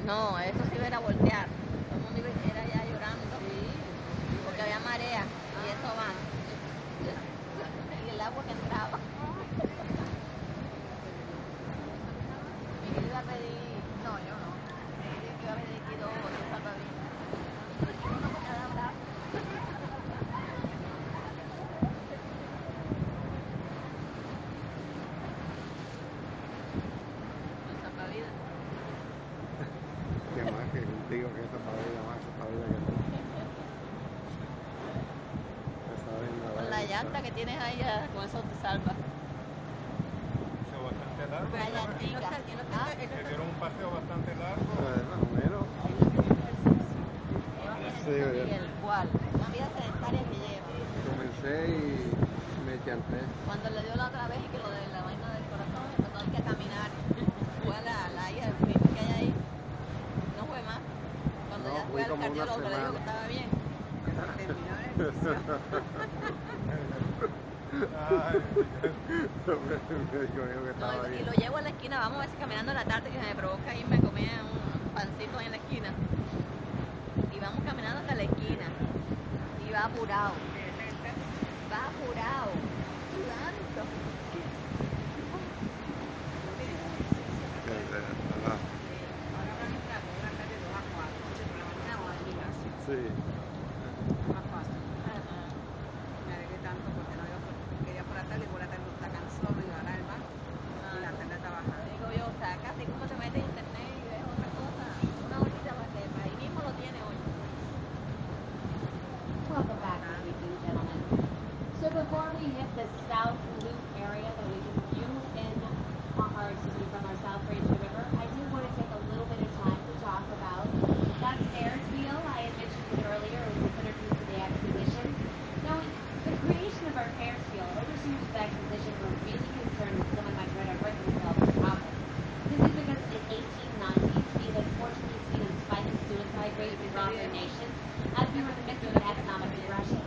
No, eso sí era voltear. Todo el mundo era ya llorando. Porque había marea y eso va. Y el agua que entraba. Miguel iba a pedir. No, yo no. Miguel dijo que iba a pedir aquí dos salvavidas. Uno por cada brazo. Los salvavidas. Que más que contigo, que esa salvavidas, más salvavidas que tú. Con la llanta que tienes ahí, con eso te salva. Paseo bastante largo. La llantica. Que dieron un paseo bastante largo. Más o menos. Lleva Sí, Miguel, ¿cuál? Una vida sedentaria que lleva. Comencé y me llanté. Cuando le dio la otra vez y que lo de la vaina del corazón, empezó a caminar. Fue a la hija del primo que hay ahí. No fue más. Cuando No, ya fue fui al como una cardiólogo que le dijo que semana. estaba bien. Terminó el ejercicio. Ay, Me dijo que No, estaba y bien. lo llevo a la esquina, vamos a ver si caminando en la tarde que se me provoca irme a comer un pancito ahí en la esquina. Y vamos caminando hasta la esquina. Y va apurado. Va apurado. Sudando. Ajá. Ahora van a entrar por una calle 2 a 4, 8 por la mañana o al gimnasio. Sí. Más fácil. Me alegré tanto porque no iba quería por la tarde y por la tarde está cansado y va a dar más. Y la tarde está bajando. Digo yo, o sea, casi como se mete en internet y ves otra cosa, una horita para ahí mismo lo tiene hoy. Welcome back, ladies and gentlemen. So before we hit the South Loop area that we can view from our South Bridge to the river, I did want to take a little bit of time to talk about that Ferris wheel. I had mentioned it earlier. It was introduced to the exposition. Now, the creation of our Ferris wheel, overseers of the exposition were really concerned that someone might try to hurt themselves on top of it. This is because in the 1890s, we had unfortunately seen a spike in suicide rates across our nation as we were in the midst of an economic depression.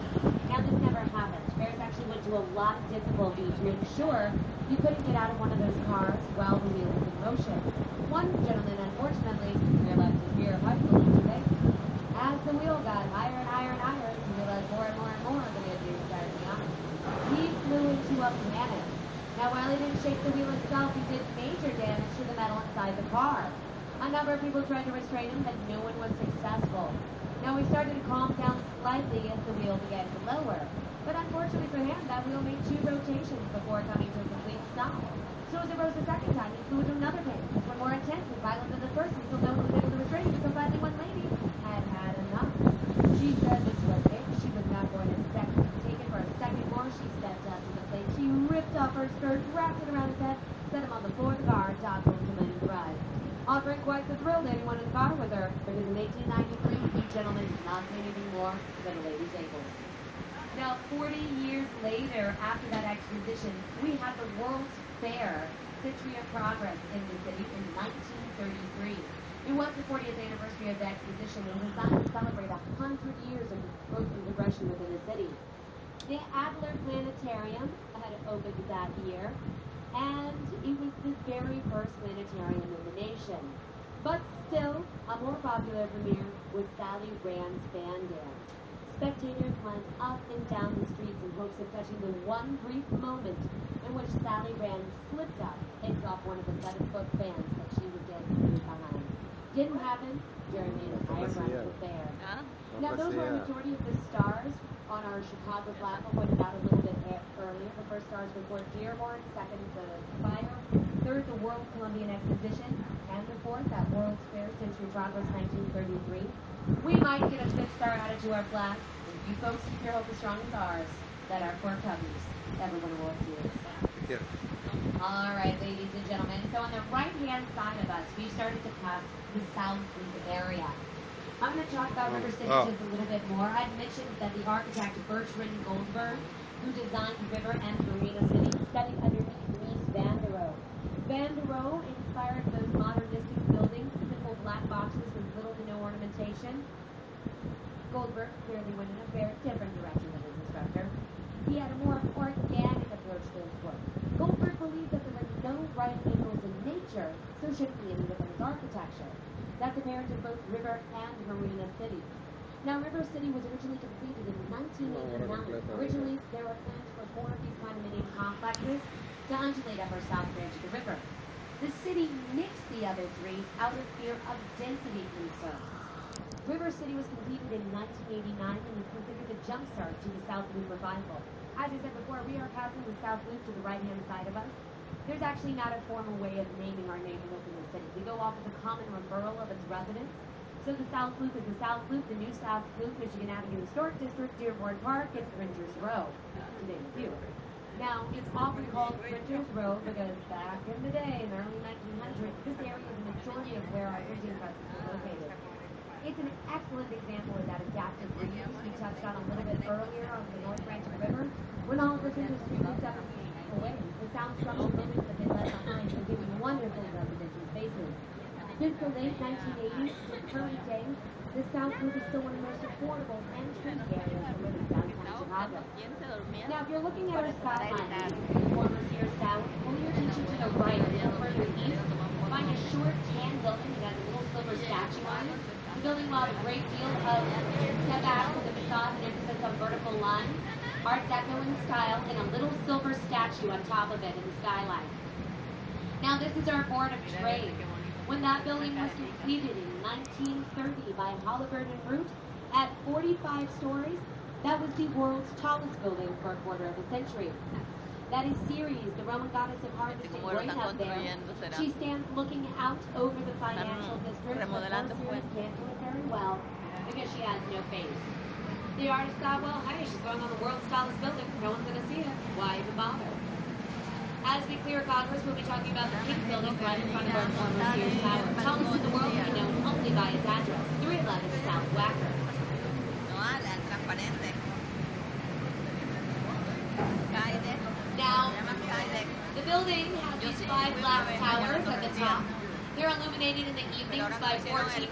Now, this never happened. Ferris actually went to a lot of difficulty to ensure you couldn't get out of one of those cars while the wheel was in motion. One gentleman, unfortunately, realized his fear of heights a little too late. As the wheel got higher and higher and higher, he realized more and more and more that he had to do inside the honor. He flew into a panic. Now, while he didn't shake the wheel itself, he did major damage to the metal inside the car. A number of people tried to restrain him, but no one was successful. Now, he started to calm down slightly as the wheel began to lower. But unfortunately for him, that wheel made 2 rotations before coming to a complete stop. So as it rose a second time, he flew into another panic. This one more intense and violent than the first, until no one was able to restrain him, until finally one lady had had enough. She said this was it. She was not going to take it for a second more. She stepped up to the plate. She ripped off her skirt, wrapped it around his head, set him on the floor of the car, and toppled him to the ride. Offering quite the thrill to anyone in the car with her, because in 1893, you gentlemen did not see anything more than a lady's ankles. Now, 40 years later, after that exposition, we had the World's Fair, Century of Progress in the city in 1933. It was the 40th anniversary of the exposition and was designed to celebrate 100 years of growth and progression within the city. The Adler Planetarium had opened that year, and it was the very first planetarium in the nation. But still, a more popular premiere was Sally Rand's Fan Dance. Spectators climbed up and down the streets in hopes of catching the one brief moment in which Sally Rand slipped up and dropped one of the 7-foot fans that she was dancing through behind. Didn't happen during the entire run of the fair. Now, those were a majority of the stars on our Chicago platform pointed out a little bit earlier. The first stars were Fort Dearborn, second the Fire, third the World Columbian Exposition, and the fourth that World's Fair Century of Progress 1933. We might get a 5th star added to our flag if you folks keep your hope as strong as ours that our poor cubbies ever win a World Series. Yes. All right, ladies and gentlemen. So on the right-hand side of us, we started to pass the South Loop area. I'm going to talk about River City just a little bit more. I'd mentioned that the architect Bertrand Goldberg, who designed River and Marina City, studied underneath Mies van der Rohe. Van der Rohe inspired those modernistic buildings, simple black boxes with little to no ornamentation. Goldberg clearly went in a very different direction than his instructor. He had a more organic approach to his work. Goldberg believed that there were no right angles in nature, so shouldn't be any within his architecture. That's a parent of both River and Marina City. Now, River City was originally completed in 1989. Originally, there were plans for 4 of these condominium complexes to undulate upper South Branch of the river. The city nixed the other 3 out of fear of density concerns. River City was completed in 1989 and is considered the jumpstart to the South Loop revival. As I said before, we are passing the South Loop to the right-hand side of us. There's actually not a formal way of naming our neighborhoods in the city. We go off of the common referral of its residents. So the South Loop is the South Loop, the new South Loop, Michigan Avenue Historic District, Dearborn Park, it's Printers Row, to name a few. Now, it's often called Printers Row because back in the day, in the early 1900s, this area was the majority of where our printing presses were located. It's an excellent example of that adaptive reuse we touched on a little bit earlier on the North Branch of the river. When all of this industry moved up and away, the sound structure buildings that they left behind became wonderful residential spaces. Since the late 1980s to the current day, the South Loop is still one of the most affordable and trendy areas to live in downtown Chicago. Now, if you're looking at our skyline, former Sears Tower, pull your attention to the right, a little further east, find a short tan building that has a little silver statue on it. The building will have a great deal of setback with the facade and emphasis on vertical lines, Art Deco in style, and a little silver statue on top of it in the skyline. Now, this is our Board of Trade. When that building was completed in 1930 by Halliburton Root at 45 stories, that was the world's tallest building for a quarter of a century. That is Ceres, the Roman goddess of harvest and grain up there. She stands looking out over the financial district, but Ceres can't do it very well because she has no face. The artist thought, well, hey, she's going on the world's tallest building. No one's going to see it. Why even bother? As we clear Congress, we'll be talking about the pink building right in front of our former Sears Tower. Tallest in the world and known only by its address, 311 South Wacker. No, la transparente. Skydeck. Now, Se llama Skydeck. the building has these 5 glass towers at the top. They're illuminated in the evenings by 1,400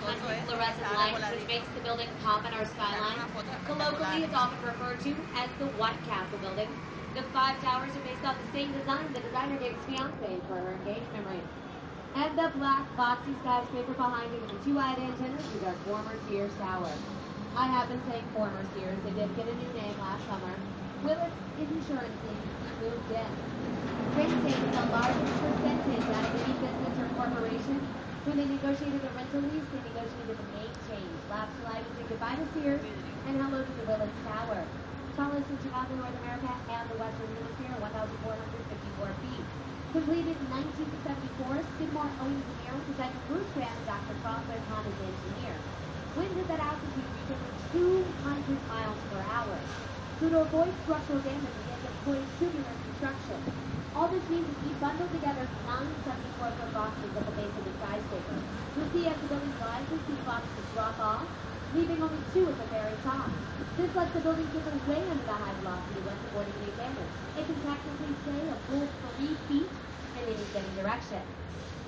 fluorescent lights, which makes the building pop in our skyline. Colloquially, it's often referred to as the White Castle building. The 5 towers are based on the same design the designer gave his fiancée for her engagement ring. And the black boxy skyscraper behind it with the 2 wide antennas is our former Sears Tower. I have been saying former Sears. They did get a new name last summer. Willis Insurance Agency moved in. Maintaining the largest percentage out of any business or corporation. When they negotiated a rental lease, they negotiated a name change. Last July, we said goodbye to Sears and hello to the Willis Tower. Tallest in Chicago, North America, and the Western Hemisphere, 1,454 feet. Completed in 1974, Skidmore Owings and Merrill designer Bruce Graham and Dr. Crawford Hahn as engineer. Winds at that altitude reach over 200 miles per hour. So to avoid structural damage, we had deployed tubular construction. All this means is we bundled together 9 74-foot boxes at the base of the skyscraper. You'll see as the building rises, these boxes drop off, leaving only 2 at the very top. This lets the building dip away under the high velocity winds, avoiding any damage. It can technically stay a full 3 feet in any given direction.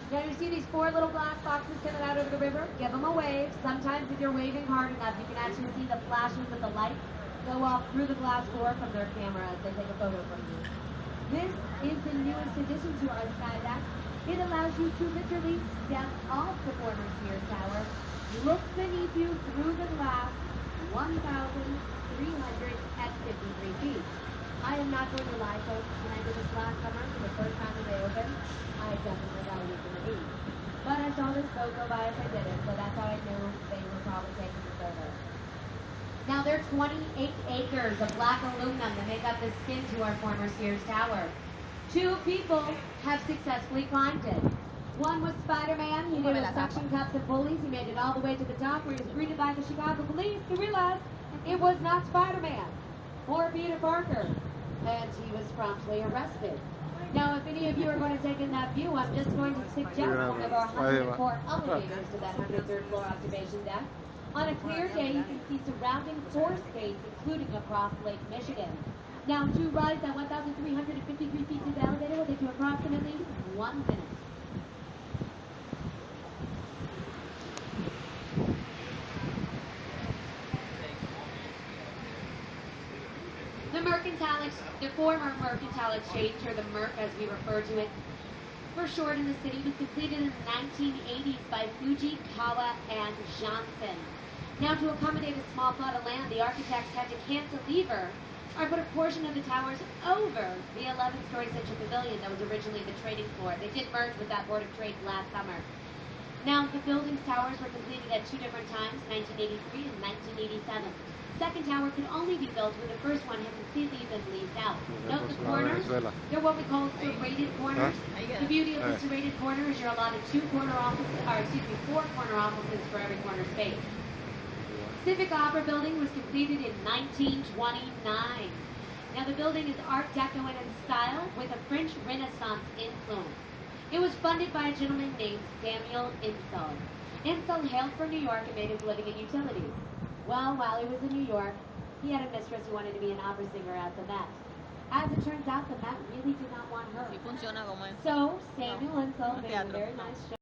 Now you see these 4 little glass boxes coming out over the river? Give them a wave. Sometimes if you're waving hard enough, you can actually see the flashes of the light go off through the glass door from their camera as they take a photo from you. This is the newest addition to our skydeck. It allows you to literally step off the former Sears Tower, look beneath you through the glass, 1,353 feet. I am not going to lie, folks. When I did this last summer for the first time when they opened, I definitely thought it was going to be. But I saw this boat go by as I did it, so that's how I knew they were probably taking the photo. Now, there are 28 acres of black aluminum that make up the skin to our former Sears Tower. 2 people have successfully climbed it. One was Spider-Man. He did with suction cups and pulleys. He made it all the way to the top where he was greeted by the Chicago police. He realized it was not Spider-Man or Peter Parker, and he was promptly arrested. Now, if any of you are going to take in that view, I'm just going to suggest one of our 104 elevators to that 103rd floor observation deck. On a clear day, you can see surrounding 4 states, including across Lake Michigan. Now, to rise that 1,353 feet to the elevator will take you approximately 1 minute. The former Mercantile Exchange, or the Merc as we refer to it, first short in the city was completed in the 1980s by Fujikawa and Johnson. Now, to accommodate a small plot of land, the architects had to cantilever or put a portion of the towers over the 11-story Central Pavilion that was originally the trading floor. They did merge with that Board of Trade last summer. Now, the building's towers were completed at two different times, 1983 and 1987. Second tower could only be built when the first one had completely been leased out. Note the corners, they're what we call serrated corners. The beauty of the serrated corner is you're allotted four corner offices for every corner space. Civic Opera Building was completed in 1929. Now, the building is Art Deco in style with a French Renaissance influence. It was funded by a gentleman named Samuel Insull. Insull hailed from New York and made his living in utilities. Well, while he was in New York, he had a mistress who wanted to be an opera singer at the Met. As it turns out, the Met really did not want her. Sí funciona como es. So, Samuel Insull Un made a teatro. very No. nice show.